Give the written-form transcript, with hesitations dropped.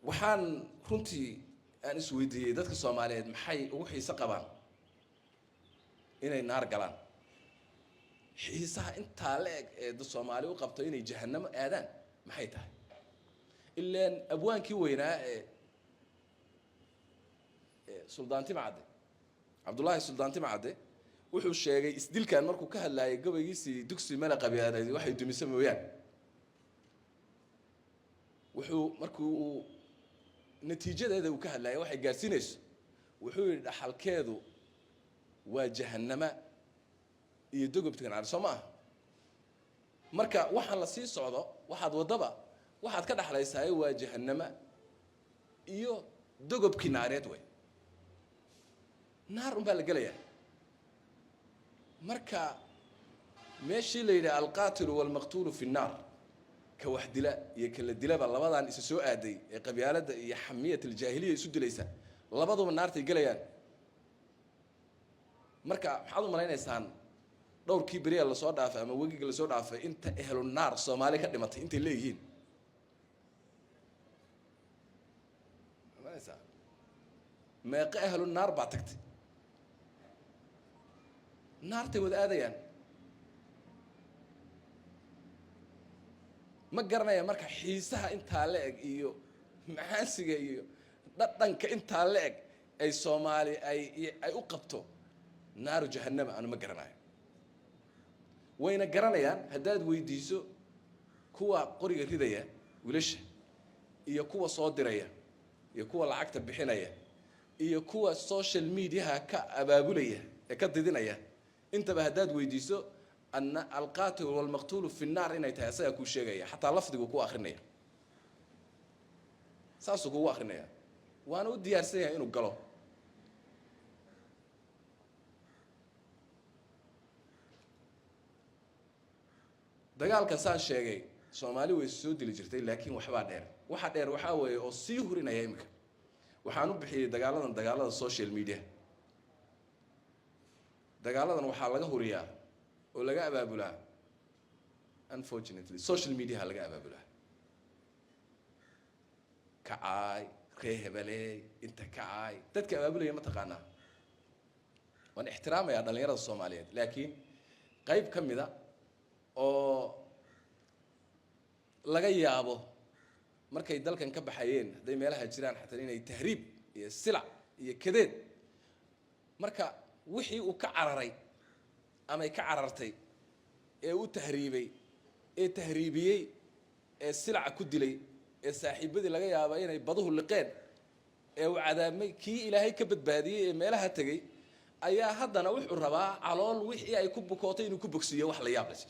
waxaan runtii aan isweydiiyey dadka Soomaaliyeed maxay ugu xiiso qabaan inay naar galaan xiisaha intaa leeg ee dad Soomaali u qabto inay jahannamo aadaan maxay tahay ilaan abwaankii weynaa ee Sultaan Timcade Cabdullaahi Sultaan Timcade wuxuu sheegay isdilkan markuu ka hadlaayay gabaygiisii dugsi mala qabyaaday waxay dumisay mooyaan wuxuu markuu natiijadeeda uu ka hadlaayay waxay gaarsiinayso wuxuu yiri dhaxalkeedu waa jahannama iyo dogobtan aan Soomaa marka waxaan la sii socdo waxaad wadaba waxaad ka dhaxlaysaa waa jahannama iyo dogobkii naareed way naar baa la galayaa marka meeshii la yiraahdo al-qatil wal-maqtul fi an-nar ka wax dila iyo kala dilaba labadan isa soo aaday ee qabyaalada iyo xamiyada al-jaahiliya isu dilaysa labaduba naartay galayaan marka maxaad u maleynaysaan dhowrkii bariya la soo dhaafay ama wagiga la soo dhaafay inta ehlun naar Soomaali ka dhimatay inta leeyihiin malaysa meeqa ehlun naar baa tagtay naartay wada aadayaan ma garanaya marka xiisaha inta la eg iyo maxaasiga iyo dhadhanka inta la eg ay Soomaali ay u qabto naaru jahannama aan ma garanayo wayna garanayaan hadaad weydiiso kuwa qoriga ridaya wiilasha iyo kuwa soo diraya iyo kuwa lacagta bixinaya iyo kuwa social media ka abaabulaya ee ka didinaya intaba hadaad weydiiso أن القاتل والمقتول في النار إن يتهسأ كل شيء حتى لفظه كوا آخرنيه ساسو كوا آخرنيه وأنا ودي أرسيه إنه قالوا دجال كسان شيء سومالي والسود اللي جرتي لكن واحد دير وحاول يصيهرنا يهمك وحنو بحي دجالنا السوشيال ميديا دجالنا وحاله هوريا ولا جاء بابولا unfortunately social media هلا جاء بابولا كعاي كهبلي انت كعاي تذكر بابولا يوم تقانا وانا احترامي يا دليرة الصوماليين لكن قريب كم ذا او لقى يابو مركي دل كان كب حيين دايما لها جيران حتى لين التهريب هي السلع هي كذب مركا وحي وكعرري أما كعررتي وتهريبي تهريبي السلعة كدلي الساحب بدي لقى يا باين يبضه اللقين وعدامي كي إلهي كبد بادي ما لها تجي أيها هذا نوح الرباع على الوحي أي كوب كوتين وكوب كسية وحلا يابلس